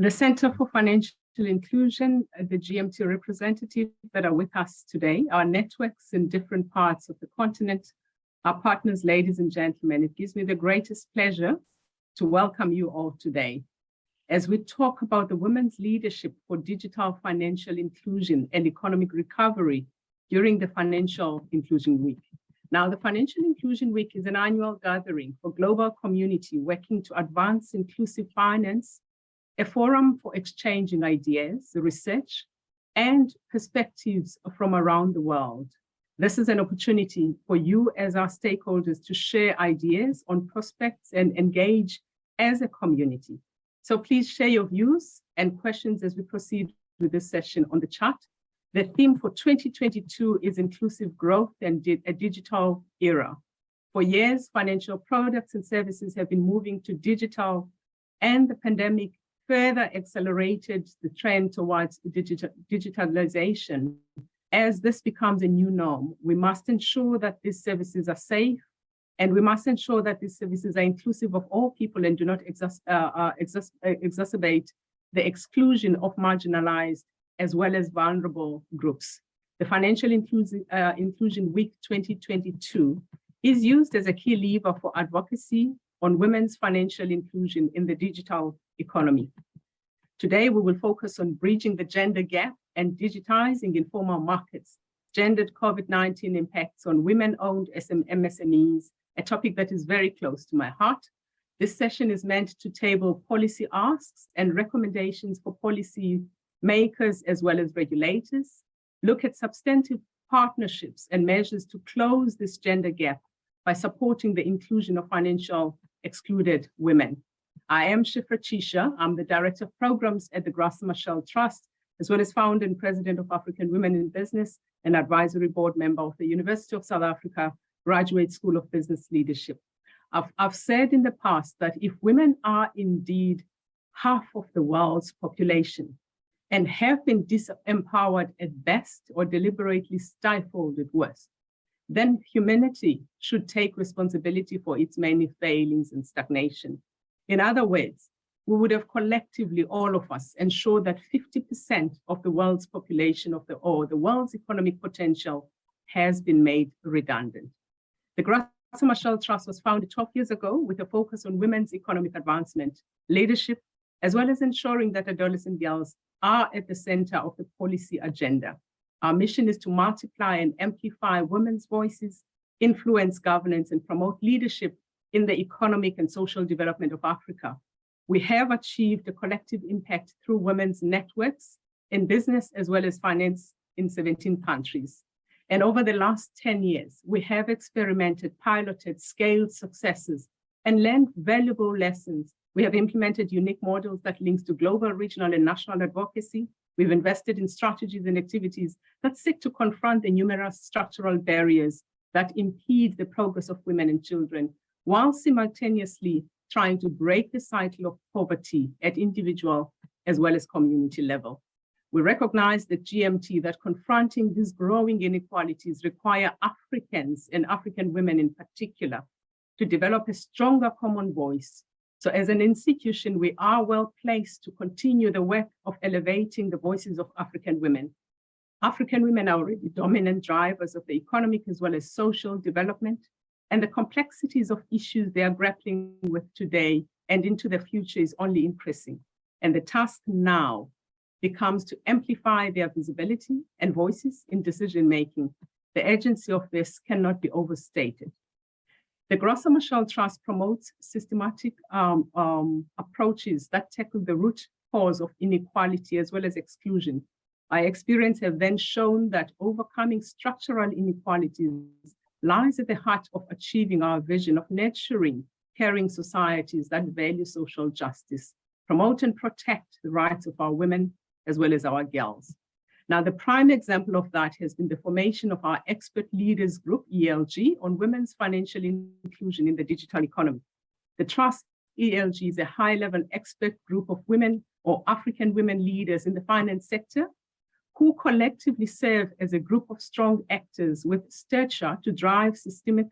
The Center for Financial Inclusion, the GMT representatives that are with us today, our networks in different parts of the continent, our partners, ladies and gentlemen, it gives me the greatest pleasure to welcome you all today as we talk about the women's leadership for digital financial inclusion and economic recovery during the Financial Inclusion Week. Now, the Financial Inclusion Week is an annual gathering for global community working to advance inclusive finance, a forum for exchanging ideas, research, and perspectives from around the world. This is an opportunity for you as our stakeholders to share ideas on prospects and engage as a community. So please share your views and questions as we proceed with this session on the chat. The theme for 2022 is inclusive growth and a digital era. For years, financial products and services have been moving to digital, and the pandemic further accelerated the trend towards digitalization. As this becomes a new norm, we must ensure that these services are safe, and we must ensure that these services are inclusive of all people and do not exacerbate the exclusion of marginalized as well as vulnerable groups. The Financial Inclusion Week 2022 is used as a key lever for advocacy on women's financial inclusion in the digital economy. Today, we will focus on bridging the gender gap and digitizing informal markets, gendered COVID-19 impacts on women-owned MSMEs, a topic that is very close to my heart. This session is meant to table policy asks and recommendations for policy makers as well as regulators, look at substantive partnerships and measures to close this gender gap by supporting the inclusion of financial excluded women. I am Shifra Chisha. I'm the Director of Programs at the Graça Machel Trust, as well as founder and President of African Women in Business and Advisory Board member of the University of South Africa Graduate School of Business Leadership. I've said in the past that if women are indeed half of the world's population and have been disempowered at best or deliberately stifled at worst, then humanity should take responsibility for its many failings and stagnation. In other words, we would have collectively, all of us, ensured that 50% of the world's population or the world's economic potential has been made redundant. The Graça Machel Trust was founded 12 years ago with a focus on women's economic advancement, leadership, as well as ensuring that adolescent girls are at the center of the policy agenda. Our mission is to multiply and amplify women's voices, influence governance, and promote leadership in the economic and social development of Africa. We have achieved a collective impact through women's networks in business as well as finance in 17 countries. And over the last 10 years, we have experimented, piloted, scaled successes, and learned valuable lessons. We have implemented unique models that links to global, regional, and national advocacy. We've invested in strategies and activities that seek to confront the numerous structural barriers that impede the progress of women and children, while simultaneously trying to break the cycle of poverty at individual as well as community level. We recognize that GMT, that confronting these growing inequalities require Africans and African women in particular to develop a stronger common voice. So as an institution, we are well placed to continue the work of elevating the voices of African women. African women are already dominant drivers of the economic as well as social development, and the complexities of issues they are grappling with today and into the future is only increasing. And the task now becomes to amplify their visibility and voices in decision-making. The urgency of this cannot be overstated. The Graça Machel Trust promotes systematic approaches that tackle the root cause of inequality as well as exclusion. Our experience have then shown that overcoming structural inequalities lies at the heart of achieving our vision of nurturing, caring societies that value social justice, promote and protect the rights of our women as well as our girls. Now, the prime example of that has been the formation of our expert leaders group, ELG, on women's financial inclusion in the digital economy. The Trust ELG is a high-level expert group of women or African women leaders in the finance sector who collectively serve as a group of strong actors with stature to drive systemic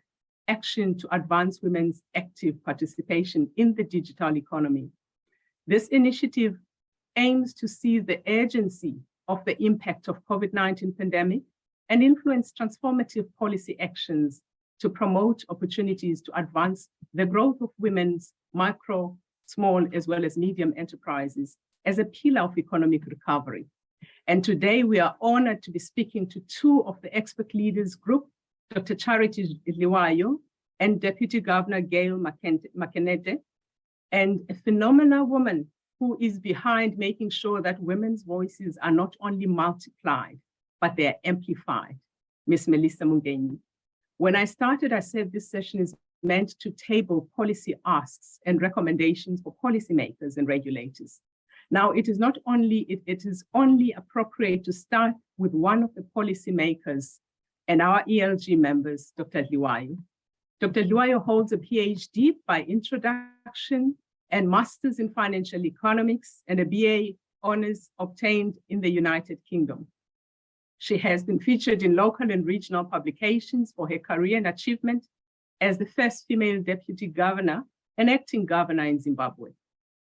action to advance women's active participation in the digital economy. This initiative aims to seize the urgency of the impact of COVID-19 pandemic and influence transformative policy actions to promote opportunities to advance the growth of women's micro, small, as well as medium enterprises as a pillar of economic recovery. And today we are honored to be speaking to two of the expert leaders group, Dr. Charity Liwayo and Deputy Governor Gail Makenete, and a phenomenal woman who is behind making sure that women's voices are not only multiplied, but they're amplified, Ms. Melissa Mungenyi. When I started, I said this session is meant to table policy asks and recommendations for policymakers and regulators. Now, it is only appropriate to start with one of the policymakers and our ELG members, Dr. Liwayo. Dr. Liwayo holds a PhD by introduction and master's in financial economics and a BA honors obtained in the United Kingdom. She has been featured in local and regional publications for her career and achievement as the first female deputy governor and acting governor in Zimbabwe.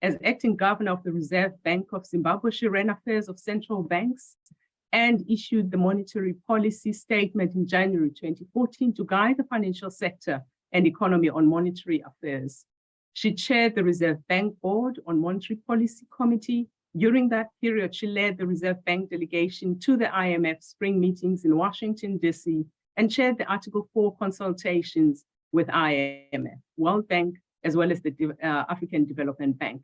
As acting governor of the Reserve Bank of Zimbabwe, she ran affairs of central banks and issued the monetary policy statement in January 2014 to guide the financial sector and economy on monetary affairs. She chaired the Reserve Bank Board on Monetary Policy Committee. During that period, she led the Reserve Bank delegation to the IMF spring meetings in Washington, DC, and chaired the Article 4 consultations with IMF, World Bank, as well as the African Development Bank.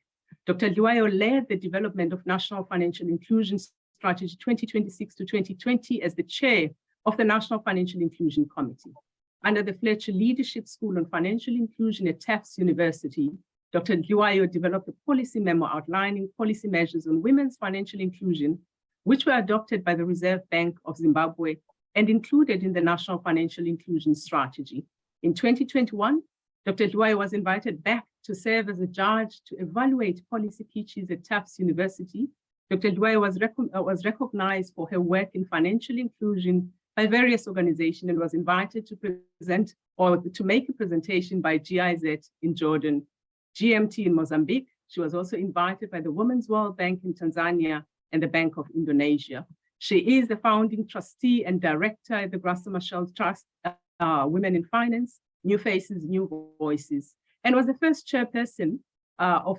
Dr. Liwayo led the development of National Financial Inclusion Strategy 2026 to 2020 as the chair of the National Financial Inclusion Committee. Under the Fletcher Leadership School on Financial Inclusion at Tufts University, Dr. Liwayo developed a policy memo outlining policy measures on women's financial inclusion, which were adopted by the Reserve Bank of Zimbabwe and included in the National Financial Inclusion Strategy. In 2021, Dr. Liwayo was invited back to serve as a judge to evaluate policy pitches at Tufts University. Dr. Liwayo was recognized for her work in financial inclusion by various organizations and was invited to present or to make a presentation by GIZ in Jordan, GMT in Mozambique. She was also invited by the Women's World Bank in Tanzania and the Bank of Indonesia. She is the founding trustee and director at the Graça Machel Trust, Women in Finance, New Faces, New Voices, and was the first chairperson of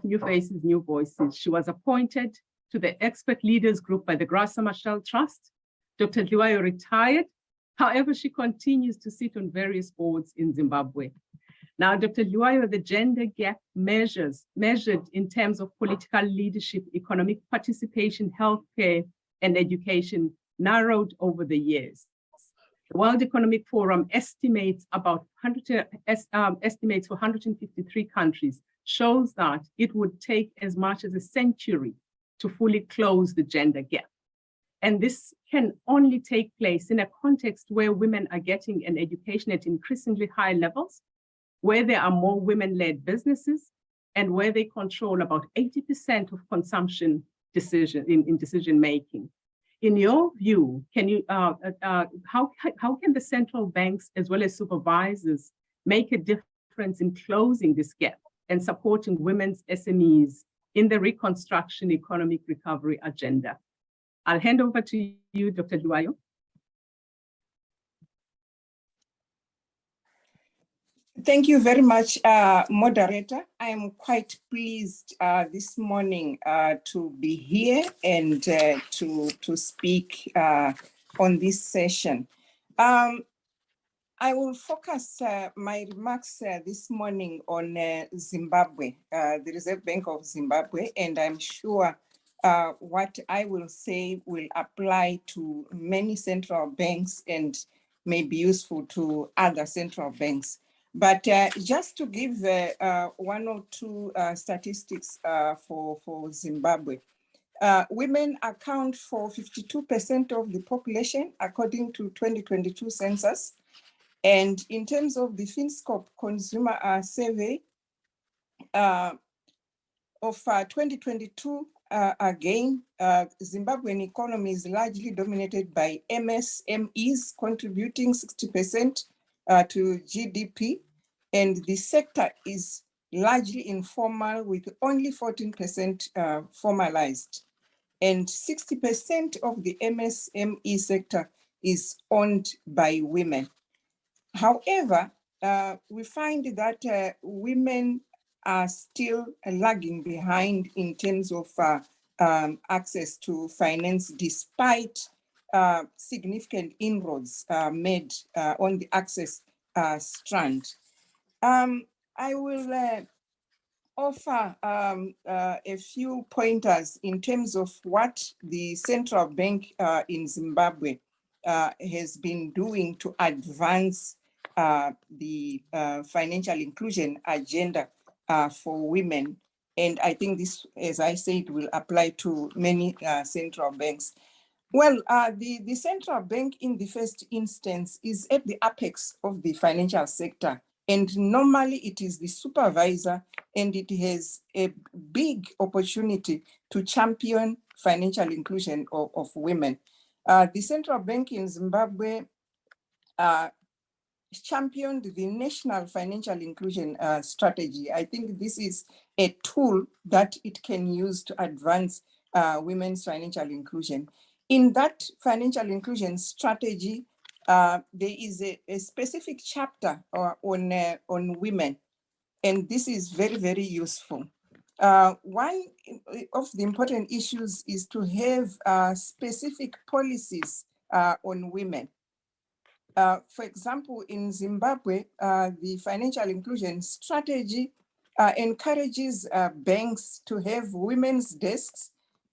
New Faces, New Voices. She was appointed to the expert leaders group by the Graça Machel Trust. Dr. Liwayo retired. However, she continues to sit on various boards in Zimbabwe. Now, Dr. Liwayo, the gender gap measured in terms of political leadership, economic participation, healthcare, and education narrowed over the years. The World Economic Forum estimates for 153 countries, shows that it would take as much as a century to fully close the gender gap. And this can only take place in a context where women are getting an education at increasingly high levels, where there are more women-led businesses, and where they control about 80% of consumption in decision-making. In your view, can you, how can the central banks as well as supervisors make a difference in closing this gap and supporting women's SMEs in the reconstruction economic recovery agenda? I'll hand over to you, Dr. Liwayo. Thank you very much, moderator. I am quite pleased this morning to be here and to speak on this session. I will focus my remarks this morning on Zimbabwe, the Reserve Bank of Zimbabwe, and I'm sure what I will say will apply to many central banks and may be useful to other central banks. But just to give one or two statistics for Zimbabwe, women account for 52% of the population according to 2022 census. And in terms of the FinScope consumer survey of 2022, again, Zimbabwean economy is largely dominated by MSMEs, contributing 60% to GDP, and the sector is largely informal with only 14% formalized. And 60% of the MSME sector is owned by women. However, we find that women are still lagging behind in terms of access to finance, despite significant inroads made on the access strand. I will offer a few pointers in terms of what the central bank in Zimbabwe has been doing to advance the financial inclusion agenda for women. And I think this, as I said, will apply to many central banks. Well, the central bank in the first instance is at the apex of the financial sector. And normally it is the supervisor, and it has a big opportunity to champion financial inclusion of women. The central bank in Zimbabwe championed the National Financial Inclusion Strategy. I think this is a tool that it can use to advance women's financial inclusion. In that financial inclusion strategy, there is a specific chapter on women, and this is very, very useful. One of the important issues is to have specific policies on women. For example, in Zimbabwe, the financial inclusion strategy encourages banks to have women's desks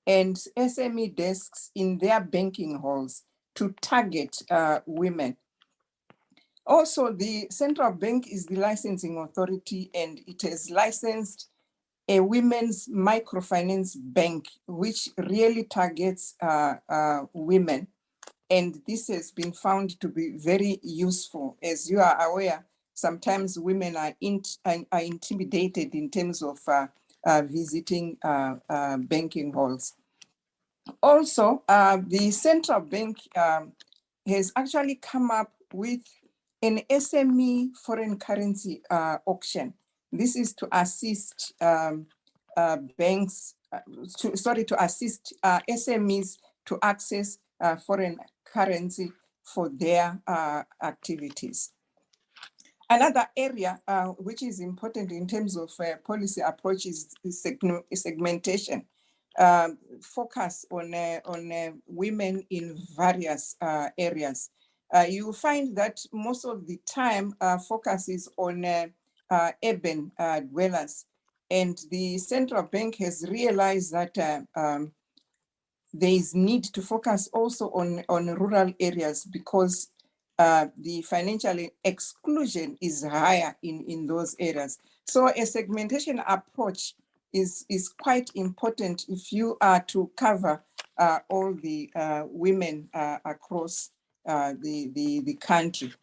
and SME desks in their banking halls to target women. Also, the central bank is the licensing authority, and it has licensed a women's microfinance bank, which really targets women. And this has been found to be very useful. As you are aware, sometimes women are intimidated in terms of visiting banking halls. Also, the central bank has actually come up with an SME foreign currency auction. This is to assist banks, to assist SMEs to access foreign currency for their activities. Another area which is important in terms of policy approach is segmentation. Focus on women in various areas. You find that most of the time focus is on urban dwellers, and the central bank has realized that there is need to focus also on rural areas, because the financial exclusion is higher in those areas. So a segmentation approach is quite important if you are to cover all the women across the country.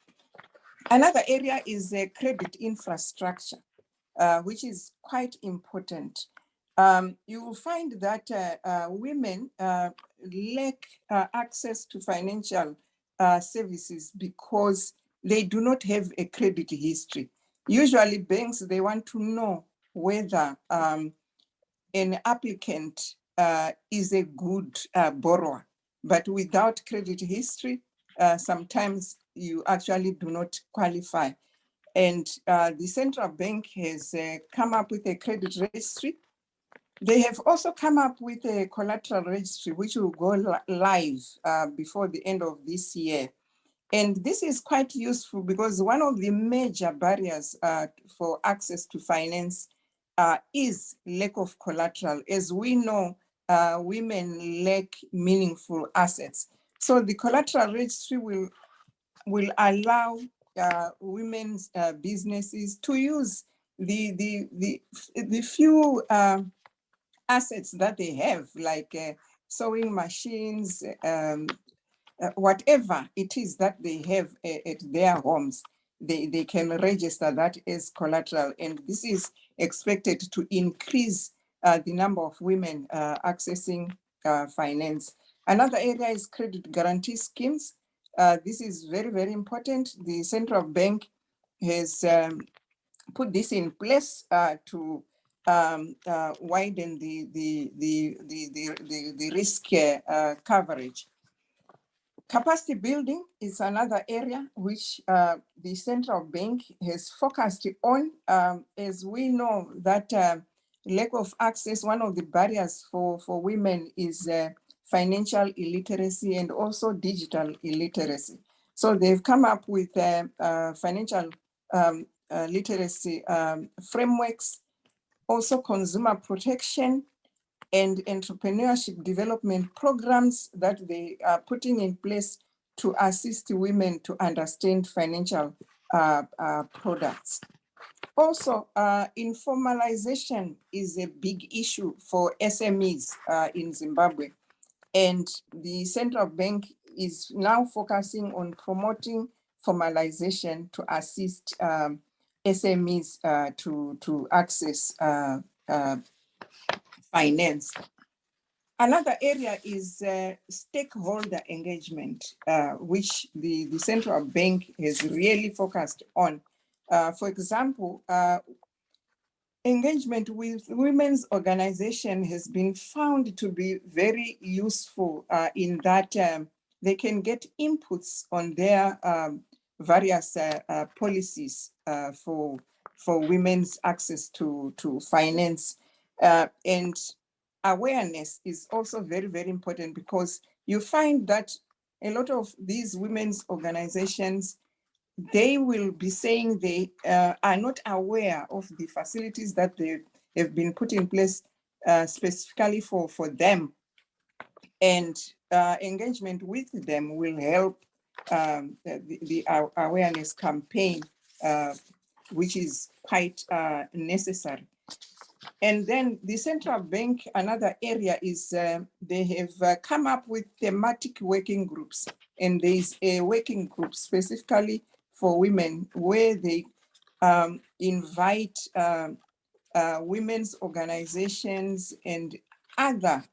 Another area is credit infrastructure, which is quite important. You will find that women lack access to financial services because they do not have a credit history. Usually banks, they want to know whether an applicant is a good borrower, but without credit history, sometimes you actually do not qualify. And the central bank has come up with a credit registry. They have also come up with a collateral registry, which will go live before the end of this year. And this is quite useful because one of the major barriers for access to finance is lack of collateral. As we know, women lack meaningful assets. So the collateral registry will allow women's businesses to use the few assets that they have, like sewing machines, whatever it is that they have at their homes, they can register that as collateral. And this is expected to increase the number of women accessing finance. Another area is credit guarantee schemes. This is very, very important. The central bank has put this in place to widen the risk coverage. Capacity building is another area which the central bank has focused on, as we know that lack of access, one of the barriers for women is financial illiteracy and also digital illiteracy. So they've come up with financial literacy frameworks, also consumer protection and entrepreneurship development programs that they are putting in place to assist women to understand financial products. Also, informalization is a big issue for SMEs in Zimbabwe. And the central bank is now focusing on promoting formalization to assist SMEs to access finance. Another area is stakeholder engagement, which the central bank has really focused on. For example, engagement with women's organization has been found to be very useful in that they can get inputs on their various policies for women's access to finance. And awareness is also very, very important, because you find that a lot of these women's organizations, they will be saying they are not aware of the facilities that they have been put in place specifically for them. And engagement with them will help the awareness campaign, which is quite necessary. And then the central bank, another area is they have come up with thematic working groups. And there's a working group specifically for women where they invite women's organizations and other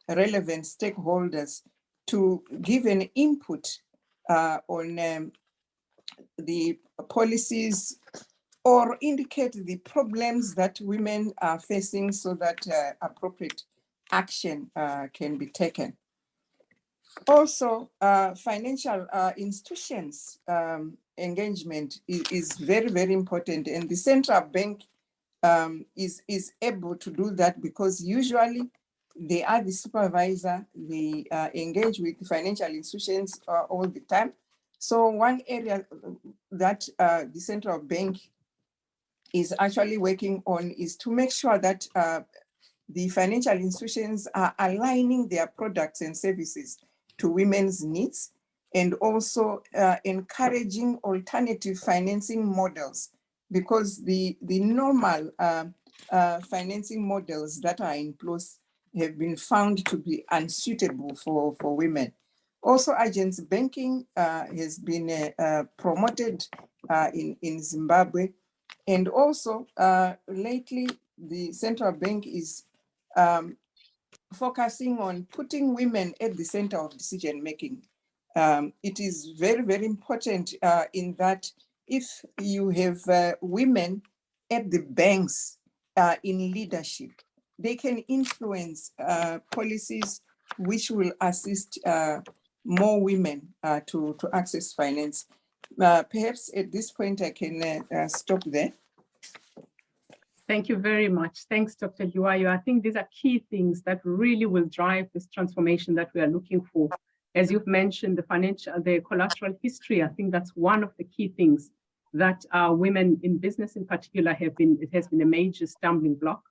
relevant stakeholders to give an input on the policies or indicate the problems that women are facing so that appropriate action can be taken. Also, financial institutions engagement is very, very important, and the central bank is able to do that because usually they are the supervisor, they engage with financial institutions all the time. So one area that the central bank is actually working on is to make sure that the financial institutions are aligning their products and services to women's needs, and also encouraging alternative financing models, because the normal financing models that are in place have been found to be unsuitable for women. Also, agency banking has been promoted in Zimbabwe. And also, lately, the central bank is focusing on putting women at the center of decision-making. It is very, very important in that if you have women at the banks in leadership, they can influence policies which will assist more women to access finance. Perhaps at this point, I can stop there. Thank you very much. Thanks, Dr. Liwayo. I think these are key things that really will drive this transformation that we are looking for. As you've mentioned, the collateral history, I think that's one of the key things that women in business in particular it has been a major stumbling block.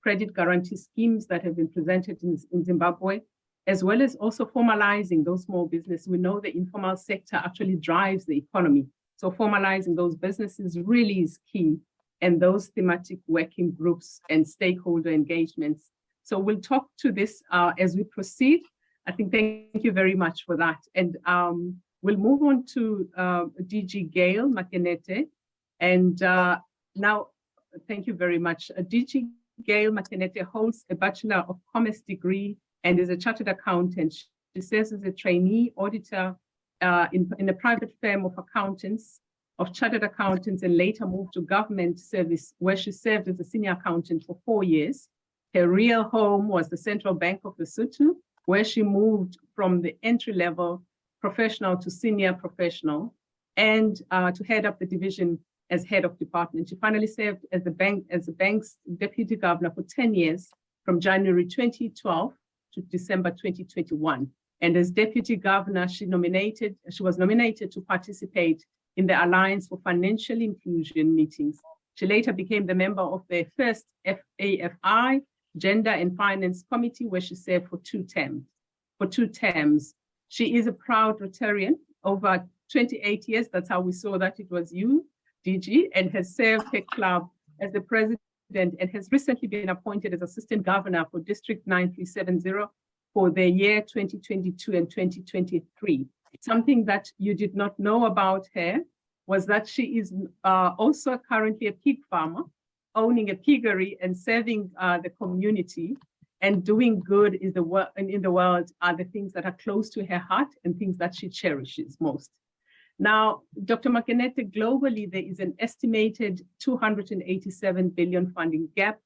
Credit guarantee schemes that have been presented in Zimbabwe, as well as also formalizing those small businesses. We know the informal sector actually drives the economy. So formalizing those businesses really is key, and those thematic working groups and stakeholder engagements. So we'll talk to this as we proceed. I think thank you very much for that. And we'll move on to DG Gail Makenete. And now, thank you very much. DG Gail Makenete holds a Bachelor of Commerce degree and is a chartered accountant. She serves as a trainee auditor in a private firm of accountants of Chartered Accountants and later moved to government service, where she served as a senior accountant for 4 years. Her real home was the Central Bank of Lesotho, where she moved from the entry-level professional to senior professional and to head up the division as head of department. She finally served as the bank's deputy governor for 10 years, from January 2012 to December 2021. And as deputy governor, she was nominated to participate in the Alliance for Financial Inclusion meetings. She later became the member of the first FAFI Gender and Finance Committee, where she served for 2 terms. She is a proud Rotarian over 28 years. That's how we saw that it was you, DG, and has served her club as the president and has recently been appointed as assistant governor for District 9370 for the year 2022 and 2023. Something that you did not know about her was that she is also currently a pig farmer, owning a piggery and serving the community and doing good in the world are the things that are close to her heart and things that she cherishes most. Now, Dr. Makenete, globally, there is an estimated 287 billion funding gap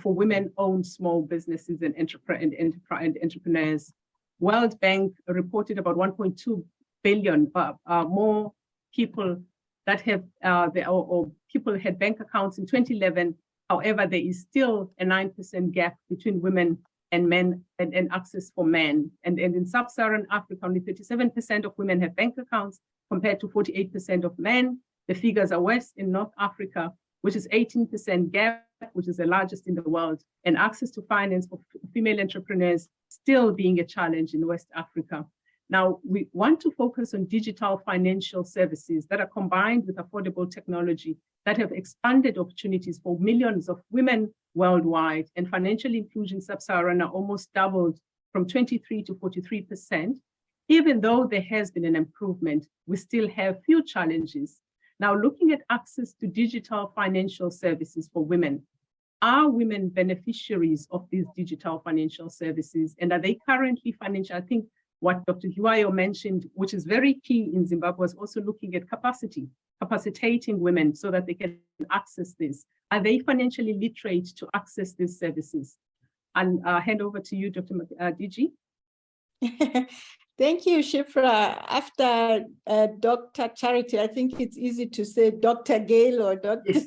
for women-owned small businesses and entrepreneurs. World Bank reported about 1.2 billion more people that have people had bank accounts in 2011. However, there is still a 9% gap between women and men and access for men. And in sub-Saharan Africa, only 37% of women have bank accounts compared to 48% of men. The figures are worse in North Africa, which is 18% gap, which is the largest in the world, and access to finance for female entrepreneurs still being a challenge in West Africa. Now, we want to focus on digital financial services that are combined with affordable technology that have expanded opportunities for millions of women worldwide, and financial inclusion sub-Saharan are almost doubled from 23 to 43%. Even though there has been an improvement, we still have few challenges. Now, looking at access to digital financial services for women, are women beneficiaries of these digital financial services? And are they currently financial? I think what Dr. Hiwayo mentioned, which is very key in Zimbabwe, was also looking at capacitating women so that they can access this. Are they financially literate to access these services? I'll hand over to you, Dr. DG. Thank you, Shifra. After Dr. Charity, I think it's easy to say Dr. Gail or Dr. Yes.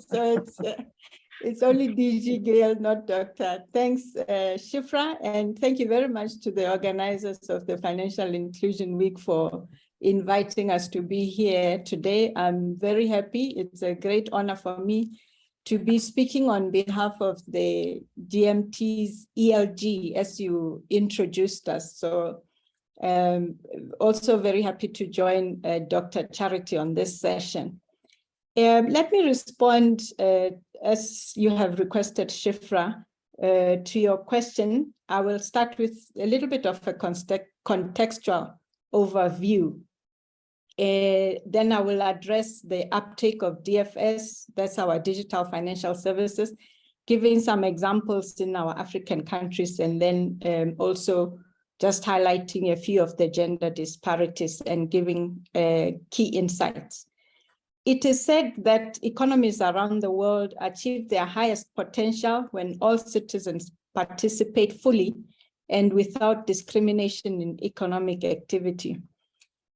So it's only DG Gail, not Doctor. Thanks, Shifra, and thank you very much to the organizers of the Financial Inclusion Week for inviting us to be here today. I'm very happy. It's a great honor for me to be speaking on behalf of the GMT's ELG, as you introduced us. So also very happy to join Dr. Charity on this session. Let me respond, as you have requested, Shifra, to your question. I will start with a little bit of a contextual overview. Then I will address the uptake of DFS, that's our digital financial services, giving some examples in our African countries, and then also just highlighting a few of the gender disparities and giving key insights. It is said that economies around the world achieve their highest potential when all citizens participate fully and without discrimination in economic activity.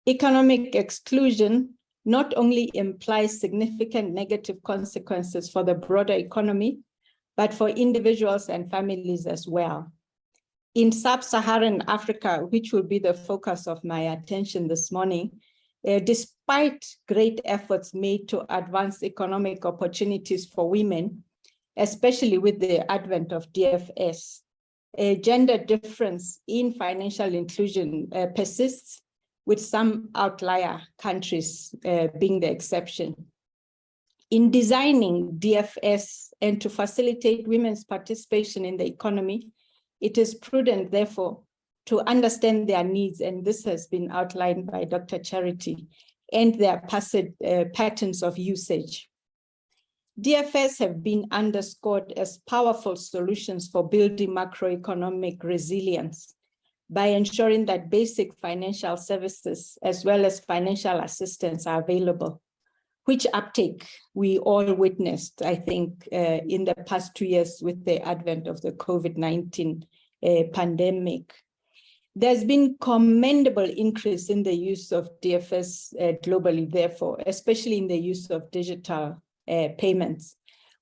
Economic exclusion not only implies significant negative consequences for the broader economy, but for individuals and families as well. In sub-Saharan Africa, which will be the focus of my attention this morning, despite great efforts made to advance economic opportunities for women, especially with the advent of DFS, a gender difference in financial inclusion persists, with some outlier countries being the exception. In designing DFS and to facilitate women's participation in the economy, it is prudent, therefore, to understand their needs, and this has been outlined by Dr. Charity, and their patterns of usage. DFS have been underscored as powerful solutions for building macroeconomic resilience, by ensuring that basic financial services as well as financial assistance are available, which uptake we all witnessed, I think, in the past 2 years with the advent of the COVID-19 pandemic. There's been commendable increase in the use of DFS globally, therefore, especially in the use of digital payments,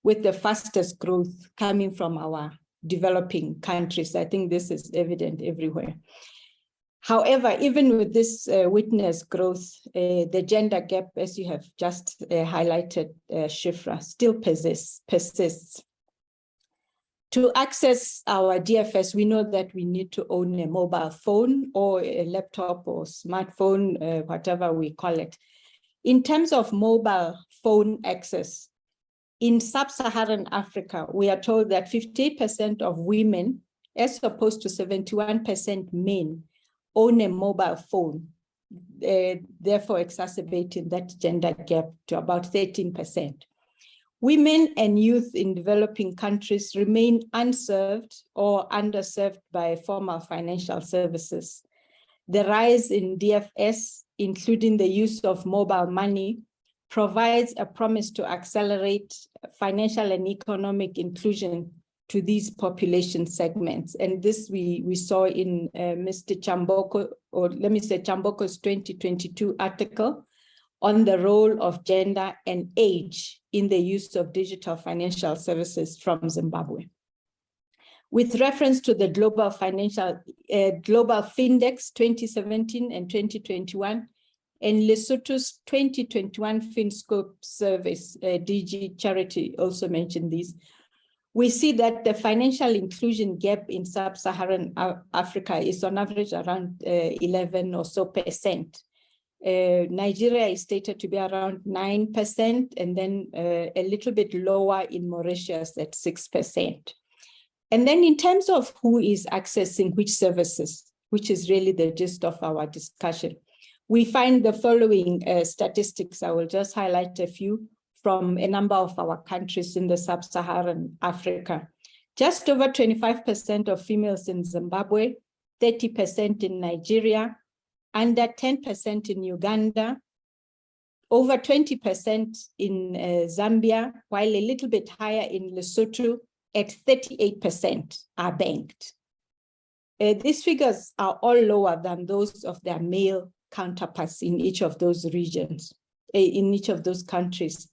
with the fastest growth coming from our developing countries. I think this is evident everywhere. However, even with this witness growth, the gender gap, as you have just highlighted, Shifra, still persists. To access our DFS, we know that we need to own a mobile phone or a laptop or smartphone, whatever we call it. In terms of mobile phone access, in sub-Saharan Africa, we are told that 58% of women, as opposed to 71% men, own a mobile phone, therefore exacerbating that gender gap to about 13%. Women and youth in developing countries remain unserved or underserved by formal financial services. The rise in DFS, including the use of mobile money, provides a promise to accelerate financial and economic inclusion to these population segments. And this we saw in Mr. Chamboko, or let me say Chamboko's 2022 article on the role of gender and age in the use of digital financial services from Zimbabwe. With reference to the Global Findex 2017 and 2021, and Lesotho's 2021 FinScope service, DG Charity also mentioned these, we see that the financial inclusion gap in sub-Saharan Africa is on average around 11 or so percent. Nigeria is stated to be around 9%, and then a little bit lower in Mauritius at 6%. And then in terms of who is accessing which services, which is really the gist of our discussion, we find the following statistics. I will just highlight a few from a number of our countries in the sub-Saharan Africa. Just over 25% of females in Zimbabwe, 30% in Nigeria, under 10% in Uganda, over 20% in Zambia, while a little bit higher in Lesotho at 38% are banked. These figures are all lower than those of their male counterparts in each of those regions, in each of those countries.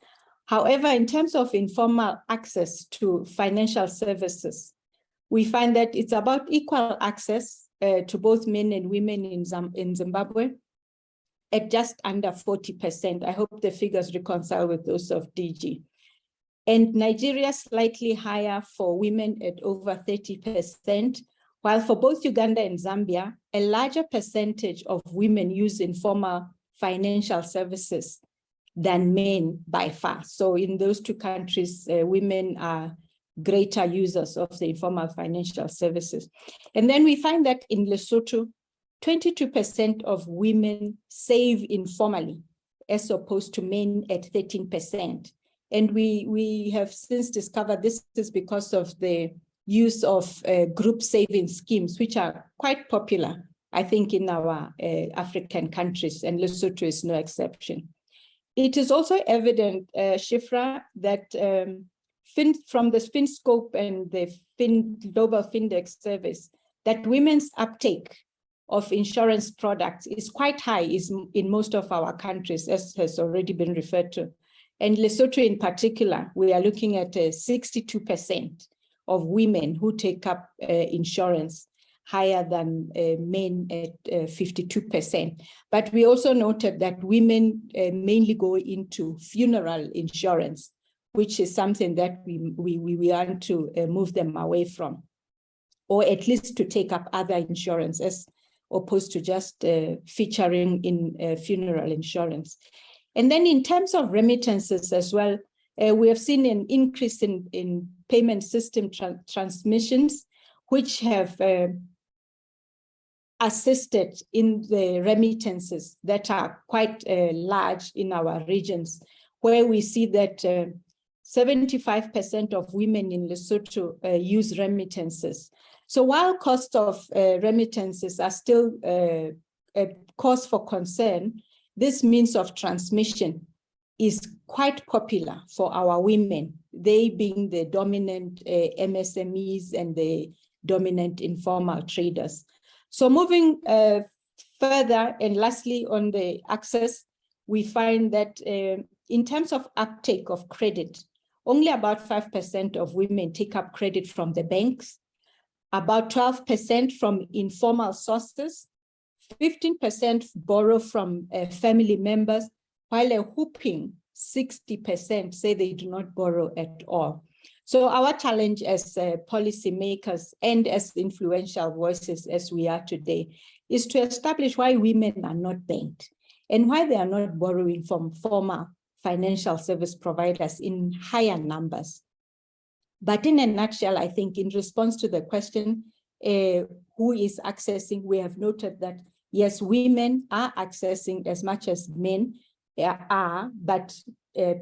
However, in terms of informal access to financial services, we find that it's about equal access to both men and women in Zimbabwe at just under 40%. I hope the figures reconcile with those of DG. And Nigeria slightly higher for women at over 30%, while for both Uganda and Zambia, a larger percentage of women use informal financial services than men by far. So in those two countries, women are greater users of the informal financial services. And then we find that in Lesotho, 22% of women save informally, as opposed to men at 13%. And we have since discovered this is because of the use of group saving schemes, which are quite popular, I think, in our African countries, and Lesotho is no exception. It is also evident, Shifra, that from the FinScope and the Global Findex service, that women's uptake of insurance products is quite high in most of our countries, as has already been referred to. And Lesotho in particular, we are looking at 62% of women who take up insurance, higher than men at 52%. But we also noted that women mainly go into funeral insurance, which is something that we want to move them away from, or at least to take up other insurance as opposed to just featuring in funeral insurance. And then in terms of remittances as well, we have seen an increase in payment system transmissions, which have assisted in the remittances that are quite large in our regions, where we see that 75% of women in Lesotho use remittances. So while cost of remittances are still a cause for concern, this means of transmission is quite popular for our women, they being the dominant MSMEs and the dominant informal traders. So moving further, and lastly on the access, we find that in terms of uptake of credit, only about 5% of women take up credit from the banks, about 12% from informal sources, 15% borrow from family members, while a whopping 60% say they do not borrow at all. So our challenge as policymakers and as influential voices as we are today is to establish why women are not banked and why they are not borrowing from formal financial service providers in higher numbers. But in a nutshell, I think in response to the question, who is accessing, we have noted that yes, women are accessing as much as men are, but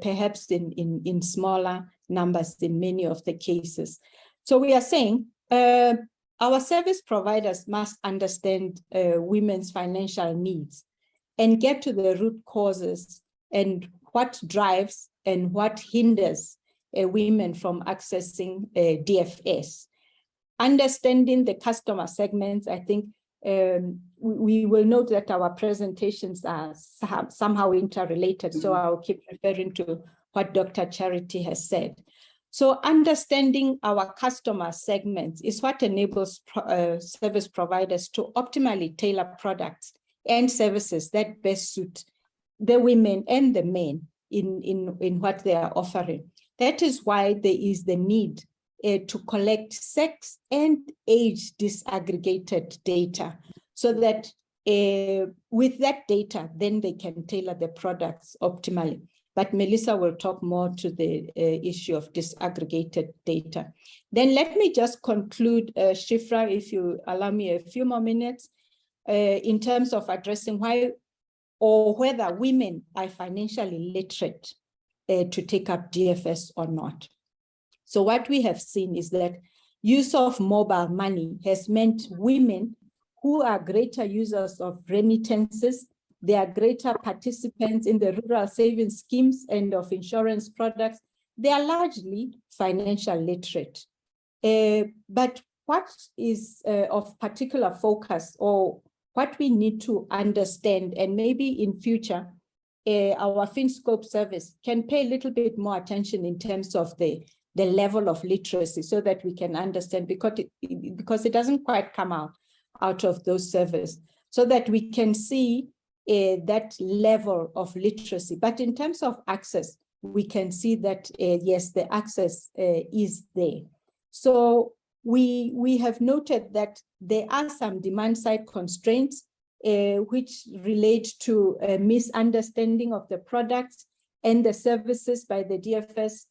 perhaps in smaller numbers in many of the cases. So we are saying our service providers must understand women's financial needs and get to the root causes and what drives and what hinders women from accessing DFS. Understanding the customer segments, I think we will note that our presentations are somehow interrelated, so I'll keep referring to what Dr. Charity has said. So understanding our customer segments is what enables service providers to optimally tailor products and services that best suit the women and the men in what they are offering. That is why there is the need to collect sex and age disaggregated data so that with that data, then they can tailor the products optimally. But Melissa will talk more to the issue of disaggregated data. Then let me just conclude, Shifra, if you allow me a few more minutes, in terms of addressing why or whether women are financially literate to take up DFS or not. So what we have seen is that use of mobile money has meant women who are greater users of remittances, they are greater participants in the rural savings schemes and of insurance products. They are largely financial literate. But what is of particular focus, or what we need to understand, and maybe in future, our FinScope service can pay a little bit more attention in terms of the level of literacy so that we can understand, because it doesn't quite come out of those surveys, so that we can see that level of literacy. But in terms of access, we can see that, yes, the access is there. So we have noted that there are some demand side constraints which relate to a misunderstanding of the products and the services by the DFS,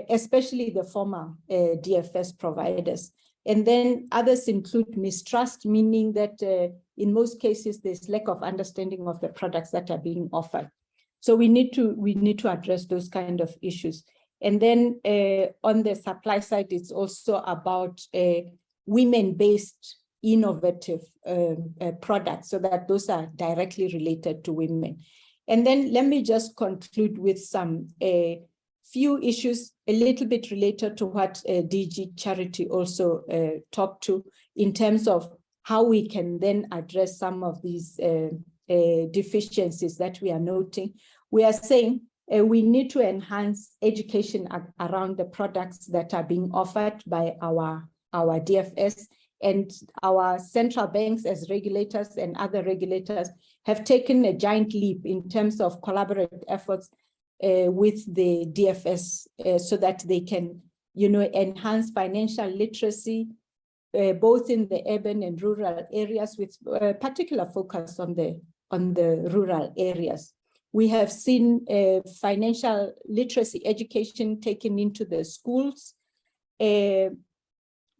especially the former DFS providers. And then others include mistrust, meaning that in most cases, there's lack of understanding of the products that are being offered. So we need to address those kind of issues. And then on the supply side, it's also about women-based innovative products, so that those are directly related to women. And then let me just conclude with some few issues a little bit related to what DG Charity also talked to in terms of how we can then address some of these deficiencies that we are noting. We are saying we need to enhance education around the products that are being offered by our DFS, and our central banks as regulators and other regulators have taken a giant leap in terms of collaborative efforts with the DFS so that they can, enhance financial literacy, both in the urban and rural areas, with particular focus on the rural areas. We have seen financial literacy education taken into the schools.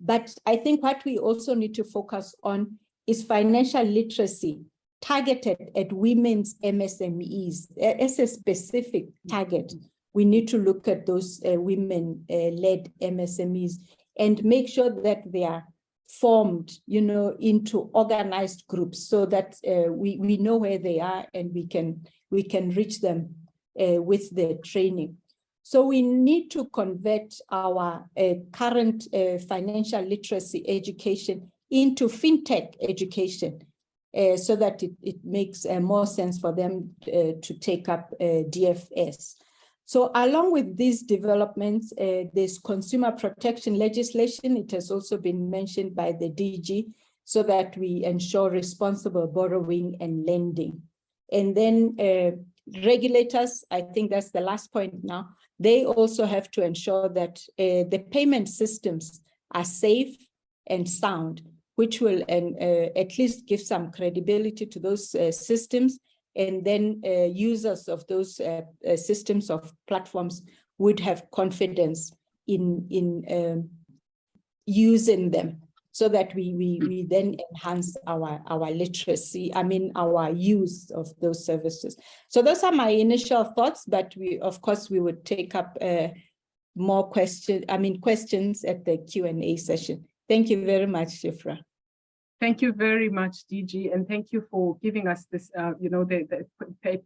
But I think what we also need to focus on is financial literacy targeted at women's MSMEs as a specific target. We need to look at those women-led MSMEs and make sure that they are formed, into organized groups so that we know where they are and we can reach them with the training. So we need to convert our current financial literacy education into fintech education so that it makes more sense for them to take up DFS. So along with these developments, there's consumer protection legislation. It has also been mentioned by the DG so that we ensure responsible borrowing and lending. And then regulators, I think that's the last point now, they also have to ensure that the payment systems are safe and sound, which will at least give some credibility to those systems. And then users of those systems of platforms would have confidence in using them so that we then enhance our literacy, our use of those services. So those are my initial thoughts, but of course we would take up more questions at the Q&A session. Thank you very much, Shifra. Thank you very much, DG, and thank you for giving us this,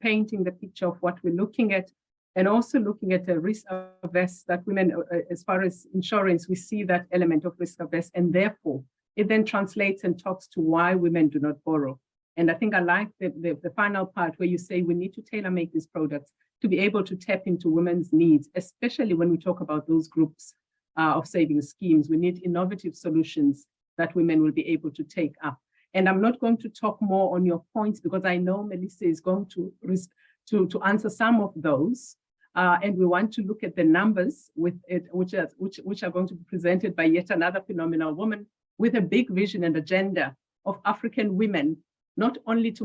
painting the picture of what we're looking at, and also looking at the risk averse that women, as far as insurance, we see that element of risk averse, and therefore it then translates and talks to why women do not borrow. And I think I like the final part where you say we need to tailor make these products to be able to tap into women's needs, especially when we talk about those groups of savings schemes. We need innovative solutions that women will be able to take up. And I'm not going to talk more on your points because I know Melissa is going to answer some of those. And we want to look at the numbers with it, which are going to be presented by yet another phenomenal woman with a big vision and agenda of African women, not only to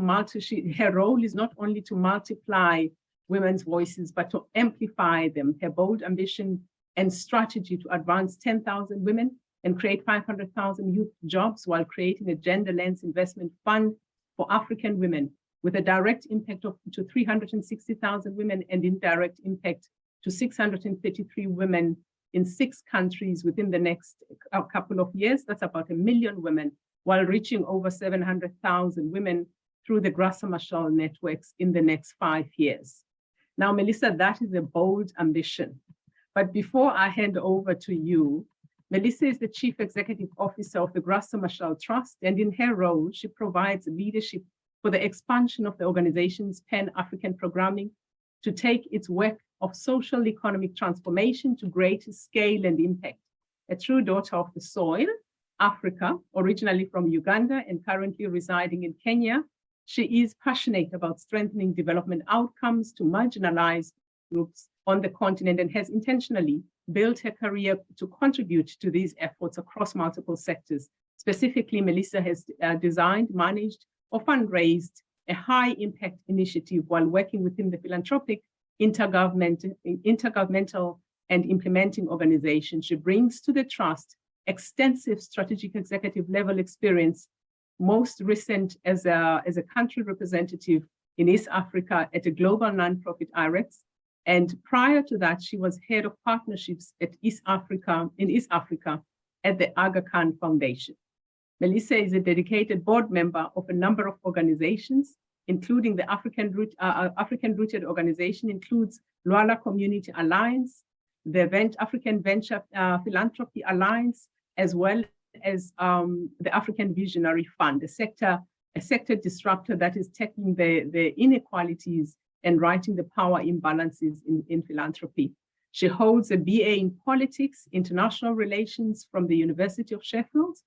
her role is not only to multiply women's voices, but to amplify them. Her bold ambition and strategy to advance 10,000 women and create 500,000 youth jobs while creating a gender lens investment fund for African women with a direct impact to 360,000 women and indirect impact to 633 women in 6 countries within the next couple of years. That's about 1 million women, while reaching over 700,000 women through the Graça Machel networks in the next 5 years. Now, Melissa, that is a bold ambition. But before I hand over to you, Melissa is the Chief Executive Officer of the Graça Machel Trust, and in her role, she provides leadership for the expansion of the organization's Pan-African programming to take its work of social economic transformation to greater scale and impact. A true daughter of the soil, Africa, originally from Uganda and currently residing in Kenya, she is passionate about strengthening development outcomes to marginalized groups on the continent and has intentionally built her career to contribute to these efforts across multiple sectors. Specifically, Melissa has designed, managed, or fundraised a high-impact initiative while working within the philanthropic, intergovernmental, and implementing organizations. She brings to the trust extensive strategic executive level experience, most recent as a country representative in East Africa at a global nonprofit IREX. And prior to that, she was head of partnerships in East Africa at the Aga Khan Foundation. Melissa is a dedicated board member of a number of organizations, including the African-rooted organization includes Luala Community Alliance, the African Venture Philanthropy Alliance, as well as the African Visionary Fund, a sector disruptor that is tackling the inequalities and righting the power imbalances in philanthropy. She holds a BA in politics, international relations from the University of Sheffield,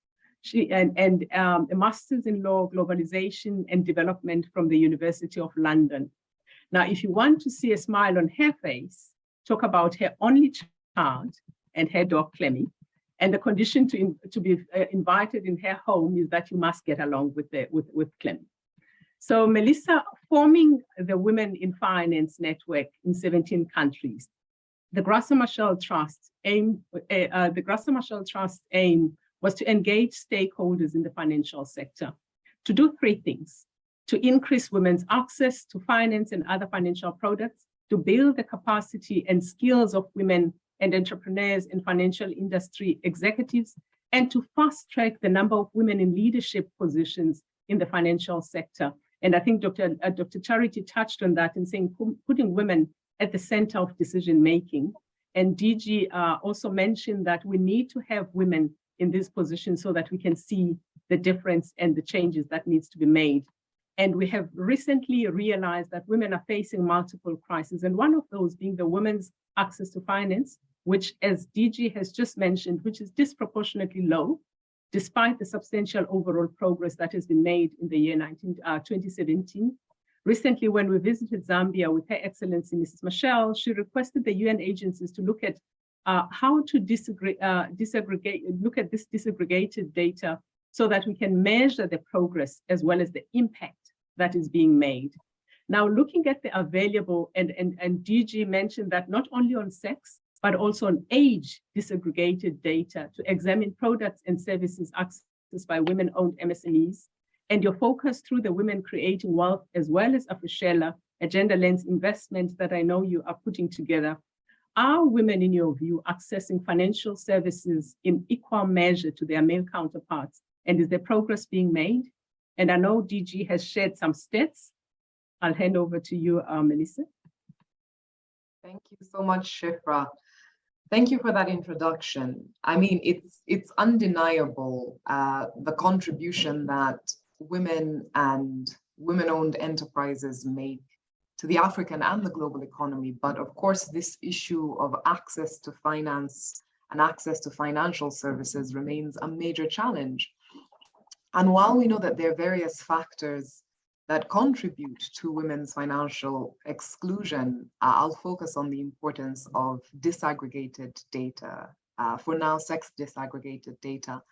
and a master's in law, globalization and development from the University of London. Now, if you want to see a smile on her face, talk about her only child and her dog Clemmy. And the condition to be invited in her home is that you must get along with Clemmy. So Melissa, forming the Women in Finance Network in 17 countries, the Graça Machel Trust's aim was to engage stakeholders in the financial sector to do 3 things: to increase women's access to finance and other financial products, to build the capacity and skills of women and entrepreneurs and financial industry executives, and to fast track the number of women in leadership positions in the financial sector. And I think Dr. Charity touched on that in saying putting women at the center of decision making. And DG also mentioned that we need to have women in these positions so that we can see the difference and the changes that needs to be made. And we have recently realized that women are facing multiple crises, and one of those being the women's access to finance, which, as DG has just mentioned, which is disproportionately low, despite the substantial overall progress that has been made in the year 2017. Recently, when we visited Zambia with Her Excellency Mrs. Machel, she requested the UN agencies to look at how to look at this disaggregated data so that we can measure the progress as well as the impact that is being made. Now, looking at the available, and DG mentioned that not only on sex, but also on age disaggregated data to examine products and services accessed by women-owned MSMEs, and your focus through the Women Creating Wealth, as well as Afishela, a gender lens investment that I know you are putting together. Are women, in your view, accessing financial services in equal measure to their male counterparts? And is there progress being made? And I know DG has shared some stats. I'll hand over to you, Melissa. Thank you so much, Shifra. Thank you for that introduction. I mean, it's undeniable the contribution that women and women-owned enterprises make to the African and the global economy. But of course, this issue of access to finance and access to financial services remains a major challenge. And while we know that there are various factors that contribute to women's financial exclusion, I'll focus on the importance of disaggregated data, for now sex disaggregated data,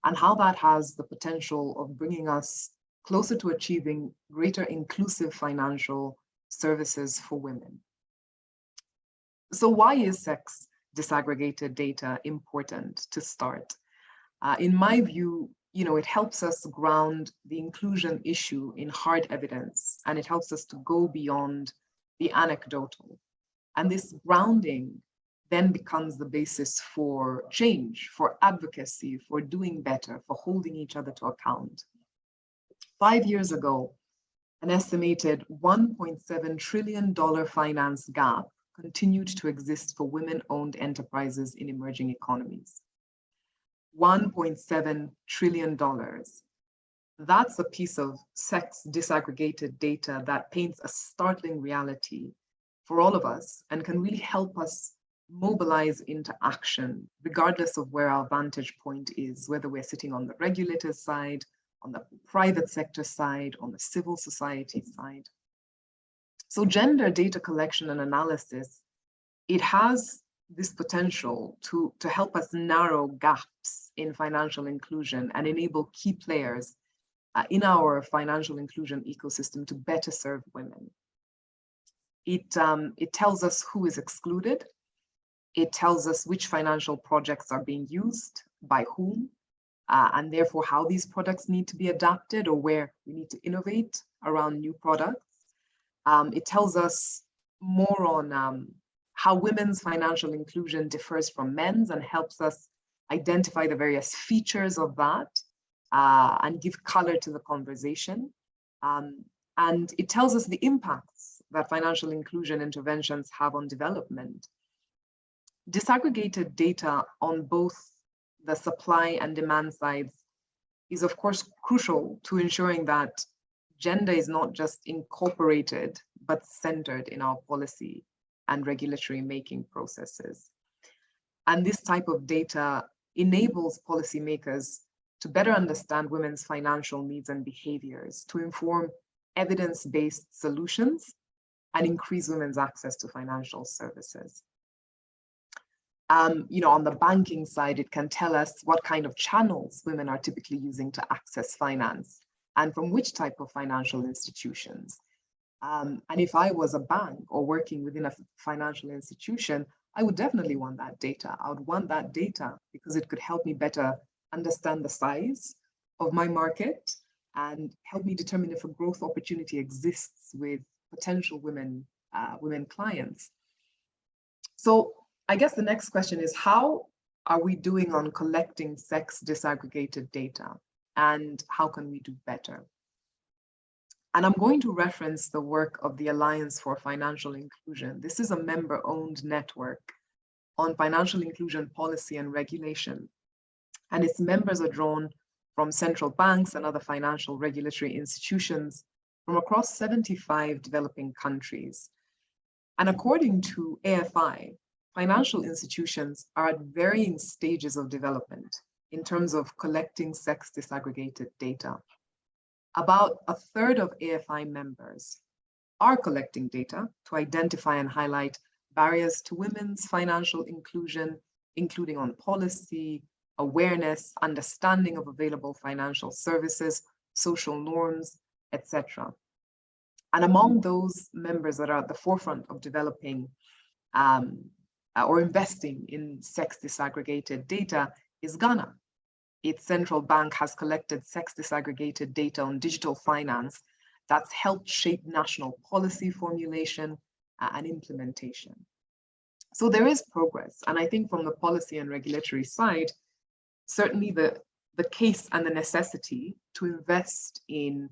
and how that has the potential of bringing us closer to achieving greater inclusive financial services for women. So why is sex disaggregated data important to start? In my view, it helps us ground the inclusion issue in hard evidence, and it helps us to go beyond the anecdotal. And this grounding then becomes the basis for change, for advocacy, for doing better, for holding each other to account. 5 years ago, an estimated $1.7 trillion finance gap continued to exist for women-owned enterprises in emerging economies. $1.7 trillion. That's a piece of sex disaggregated data that paints a startling reality for all of us and can really help us mobilize into action, regardless of where our vantage point is, whether we're sitting on the regulator's side, on the private sector side, on the civil society side. So gender data collection and analysis, it has this potential to help us narrow gaps in financial inclusion and enable key players in our financial inclusion ecosystem to better serve women. It tells us who is excluded. It tells us which financial projects are being used, by whom, and therefore how these products need to be adapted or where we need to innovate around new products. It tells us more on how women's financial inclusion differs from men's and helps us identify the various features of that and give color to the conversation. And it tells us the impacts that financial inclusion interventions have on development. Disaggregated data on both the supply and demand sides is of course crucial to ensuring that gender is not just incorporated, but centered in our policy and regulatory making processes. And this type of data enables policymakers to better understand women's financial needs and behaviors, to inform evidence-based solutions and increase women's access to financial services. On the banking side, it can tell us what kind of channels women are typically using to access finance and from which type of financial institutions. And if I was a bank or working within a financial institution, I would definitely want that data. I would want that data because it could help me better understand the size of my market and help me determine if a growth opportunity exists with potential women clients. So I guess the next question is, how are we doing on collecting sex disaggregated data, and how can we do better? And I'm going to reference the work of the Alliance for Financial Inclusion. This is a member-owned network on financial inclusion policy and regulation. And its members are drawn from central banks and other financial regulatory institutions from across 75 developing countries. And according to AFI, financial institutions are at varying stages of development in terms of collecting sex disaggregated data. About a third of AFI members are collecting data to identify and highlight barriers to women's financial inclusion, including on policy, awareness, understanding of available financial services, social norms, etc. And among those members that are at the forefront of developing or investing in sex disaggregated data is Ghana. Its central bank has collected sex disaggregated data on digital finance that's helped shape national policy formulation and implementation. So there is progress. And I think from the policy and regulatory side, certainly the case and the necessity to invest in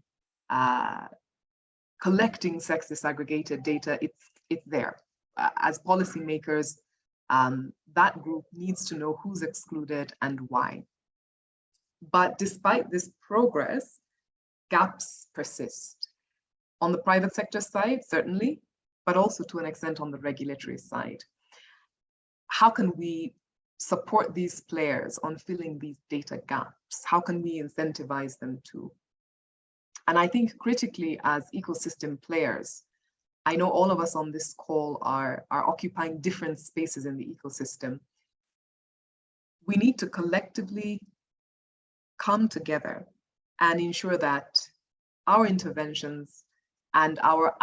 collecting sex disaggregated data, it's there. As policymakers, that group needs to know who's excluded and why. But despite this progress, gaps persist. On the private sector side, certainly, but also to an extent on the regulatory side. How can we support these players on filling these data gaps? How can we incentivize them to? And I think critically as ecosystem players, I know all of us on this call are occupying different spaces in the ecosystem. We need to collectively come together and ensure that our interventions and our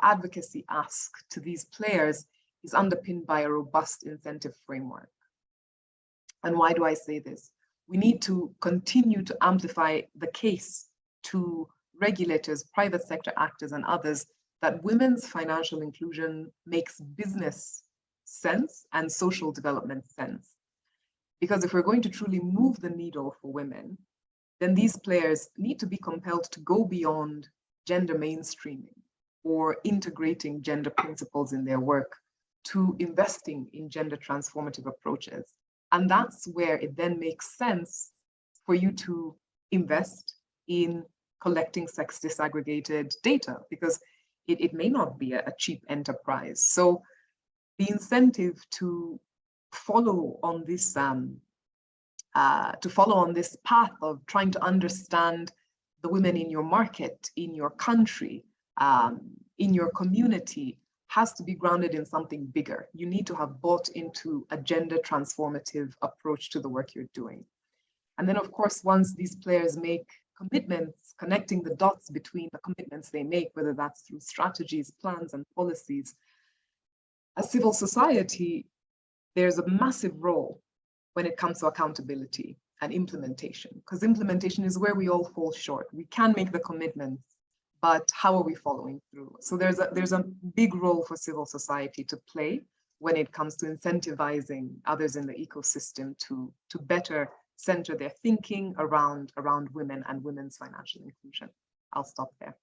advocacy ask to these players is underpinned by a robust incentive framework. And why do I say this? We need to continue to amplify the case to regulators, private sector actors, and others that women's financial inclusion makes business sense and social development sense. Because if we're going to truly move the needle for women, then these players need to be compelled to go beyond gender mainstreaming or integrating gender principles in their work to investing in gender transformative approaches. And that's where it then makes sense for you to invest in collecting sex disaggregated data, because it may not be a cheap enterprise. So the incentive to follow on this path of trying to understand the women in your market, in your country, in your community, has to be grounded in something bigger. You need to have bought into a gender transformative approach to the work you're doing. And then, of course, once these players make commitments, connecting the dots between the commitments they make, whether that's through strategies, plans, and policies, as civil society, there's a massive role when it comes to accountability and implementation, because implementation is where we all fall short. We can make the commitments, but how are we following through? So there's a big role for civil society to play when it comes to incentivizing others in the ecosystem to better center their thinking around women and women's financial inclusion. I'll stop there.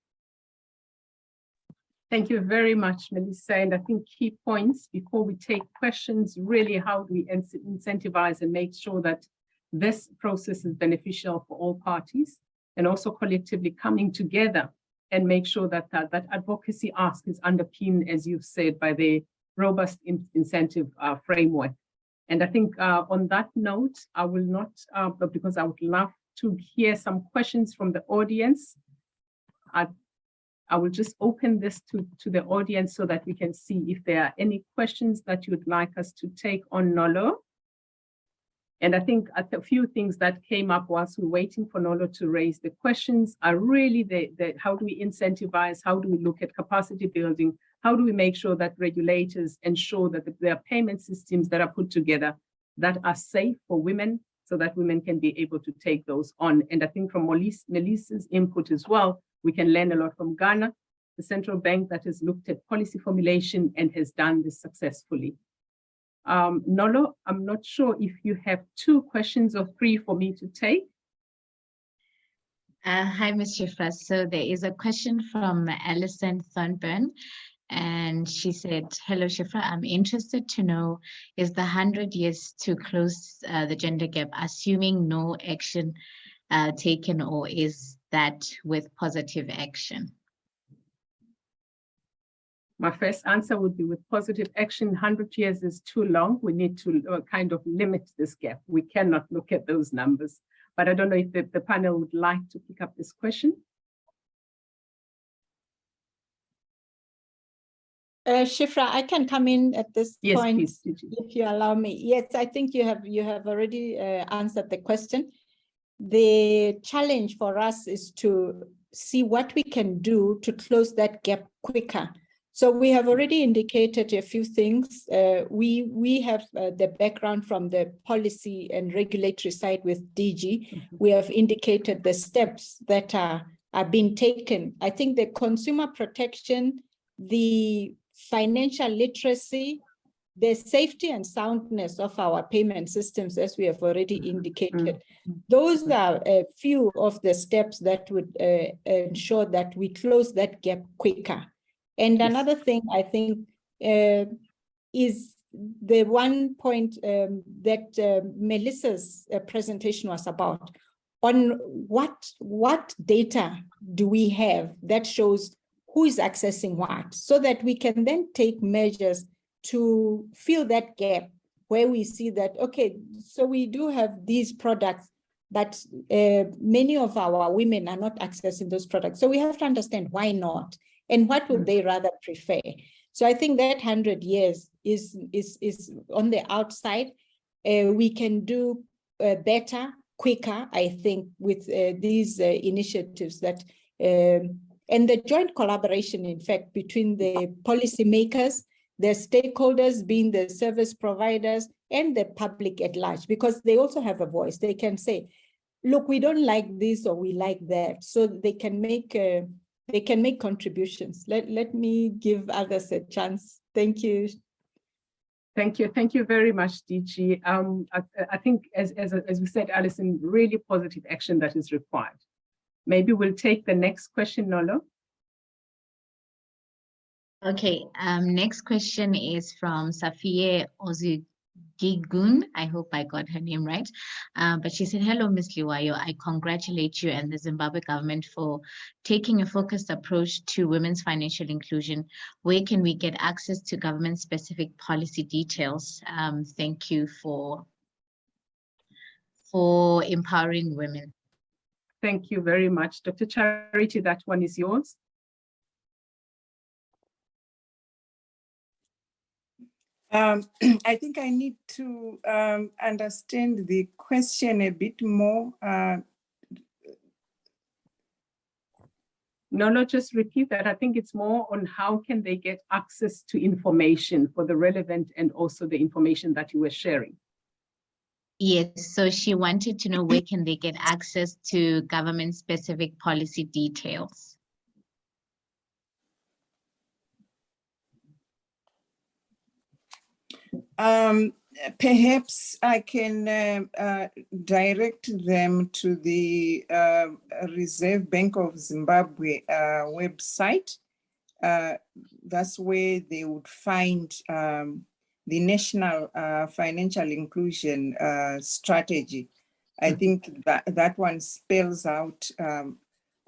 Thank you very much, Melissa. And I think key points before we take questions, really how do we incentivize and make sure that this process is beneficial for all parties, and also collectively coming together and make sure that that advocacy ask is underpinned, as you've said, by the robust incentive framework. And I think on that note, I will not, because I would love to hear some questions from the audience. I will just open this to the audience so that we can see if there are any questions that you'd like us to take on Nolo. And I think a few things that came up whilst we're waiting for Nolo to raise the questions are really the how do we incentivize, how do we look at capacity building, how do we make sure that regulators ensure that there are payment systems that are put together that are safe for women so that women can be able to take those on. And I think from Melissa's input as well, we can learn a lot from Ghana, the central bank that has looked at policy formulation and has done this successfully. Nolo, I'm not sure if you have 2 questions or 3 for me to take. Hi, Ms. Shifra. So there is a question from Alison Thornburn, and she said, hello, Shifra, I'm interested to know, is the 100 years to close the gender gap, assuming no action taken, or is that with positive action? My first answer would be with positive action. 100 years is too long. We need to kind of limit this gap. We cannot look at those numbers. But I don't know if the panel would like to pick up this question. Shifra, I can come in at this Yes, point, please, if you allow me. Yes, I think you have already answered the question. The challenge for us is to see what we can do to close that gap quicker. So we have already indicated a few things. We have the background from the policy and regulatory side with DG. We have indicated the steps that are being taken. I think the consumer protection, the financial literacy, the safety and soundness of our payment systems, as we have already indicated. Those are a few of the steps that would ensure that we close that gap quicker. And another thing I think is the one point that Melissa's presentation was about, on what data do we have that shows who is accessing what, so that we can then take measures to fill that gap where we see that, okay, so we do have these products, but many of our women are not accessing those products. So we have to understand why not, and what would they rather prefer. So I think that 100 years is on the outside. We can do better, quicker, I think, with these initiatives that, and the joint collaboration, in fact, between the policymakers, the stakeholders being the service providers, and the public at large, because they also have a voice. They can say, look, we don't like this or we like that. So they can make contributions. Let me give others a chance. Thank you. Thank you. Thank you very much, DG. I think, as we said, Alison, really positive action that is required. Maybe we'll take the next question, Nolo. Okay, next question is from Safiye Ozigigun. I hope I got her name right. But she said, hello, Ms. Liwayo. I congratulate you and the Zimbabwe government for taking a focused approach to women's financial inclusion. Where can we get access to government-specific policy details? Thank you for empowering women. Thank you very much. Dr. Charity, that one is yours. I think I need to understand the question a bit more. No, just repeat that. I think it's more on how can they get access to information for the relevant and also the information that you were sharing. Yes, so she wanted to know where can they get access to government-specific policy details. Perhaps I can direct them to the Reserve Bank of Zimbabwe website. That's where they would find the National Financial Inclusion Strategy. I think that one spells out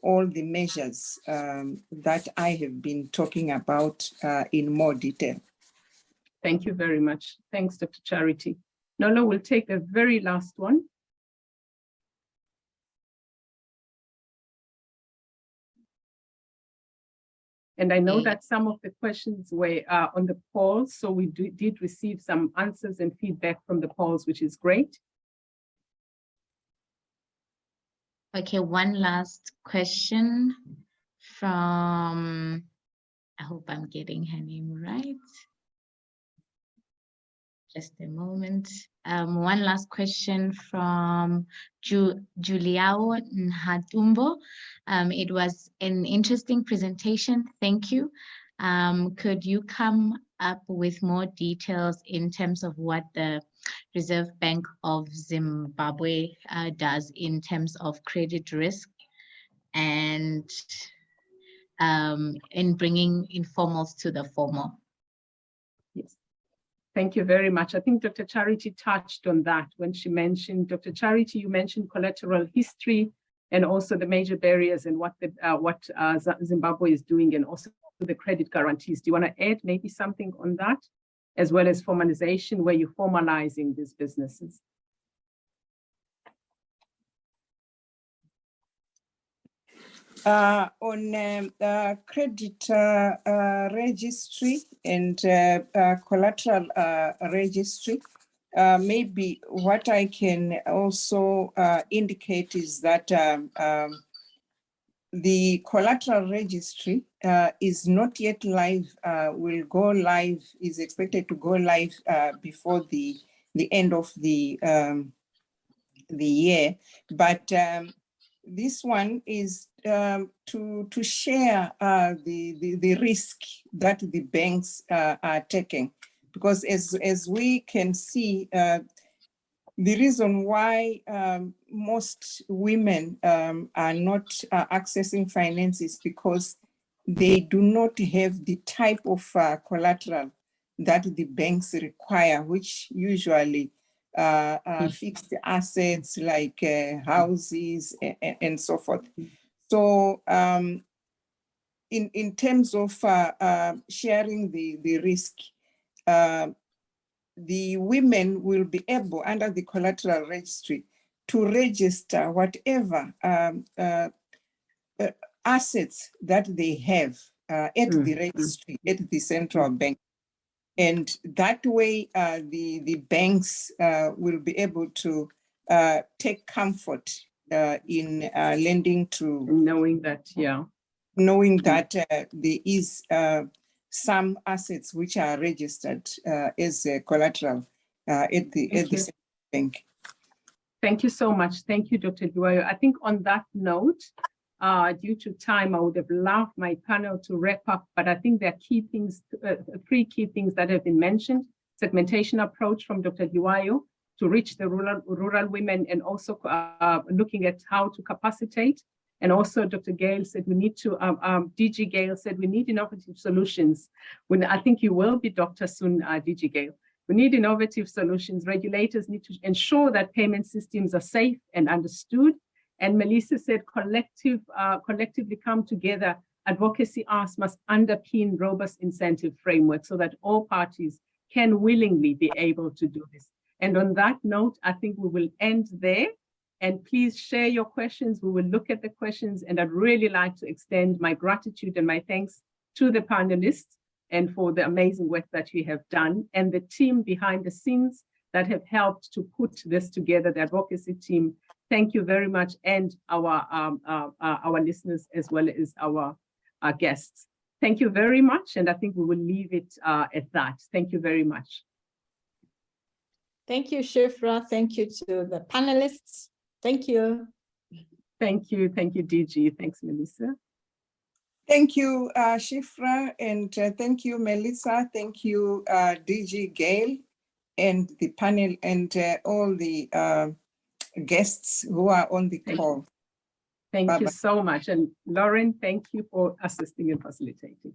all the measures that I have been talking about in more detail. Thank you very much. Thanks, Dr. Charity. Nolo, we'll take the very last one. And I know that some of the questions were on the polls, so we did receive some answers and feedback from the polls, which is great. Okay, one last question from, I hope I'm getting her name right. Just a moment. One last question from Juliao Nhatumbo. It was an interesting presentation. Thank you. Could you come up with more details in terms of what the Reserve Bank of Zimbabwe does in terms of credit risk and in bringing informals to the formal. Yes. Thank you very much. I think Dr. Charity touched on that when she mentioned, Dr. Charity, you mentioned collateral history and also the major barriers and what Zimbabwe is doing, and also the credit guarantees. Do you want to add maybe something on that, as well as formalization, where you're formalizing these businesses? On credit registry and collateral registry, maybe what I can also indicate is that the collateral registry is not yet live, will go live, is expected to go live before the end of the year. But this one is to share the risk that the banks are taking, because as we can see, the reason why most women are not accessing finance is because they do not have the type of collateral that the banks require, which usually fixed assets like houses and so forth. So in terms of sharing the risk, the women will be able, under the collateral registry, to register whatever assets that they have at the registry, at the central bank. And that way, the banks will be able to take comfort in lending to... Knowing that, yeah. Knowing that there is some assets which are registered as collateral at the central bank. Thank you so much. Thank you, Dr. Liwayo. I think on that note, due to time, I would have loved my panel to wrap up, but I think there are key things, 3 key things that have been mentioned: segmentation approach from Dr. Liwayo to reach the rural women, and also looking at how to capacitate. And also Dr. Gale said we need to, DG Gale said we need innovative solutions. When I think you will be Dr. soon, DG Gale. We need innovative solutions. Regulators need to ensure that payment systems are safe and understood. And Melissa said collectively come together. Advocacy asks must underpin robust incentive framework so that all parties can willingly be able to do this. And on that note, I think we will end there. And please share your questions. We will look at the questions, and I'd really like to extend my gratitude and my thanks to the panelists and for the amazing work that you have done, and the team behind the scenes that have helped to put this together, the advocacy team. Thank you very much, and our listeners as well as our guests. Thank you very much, and I think we will leave it at that. Thank you very much. Thank you, Shifra. Thank you to the panelists. Thank you. Thank you. Thank you, DG. Thanks, Melissa. Thank you, Shifra, and thank you, Melissa. Thank you, DG Gale, and the panel, and all the guests who are on the call. Thank you so much. And Lauren, thank you for assisting and facilitating.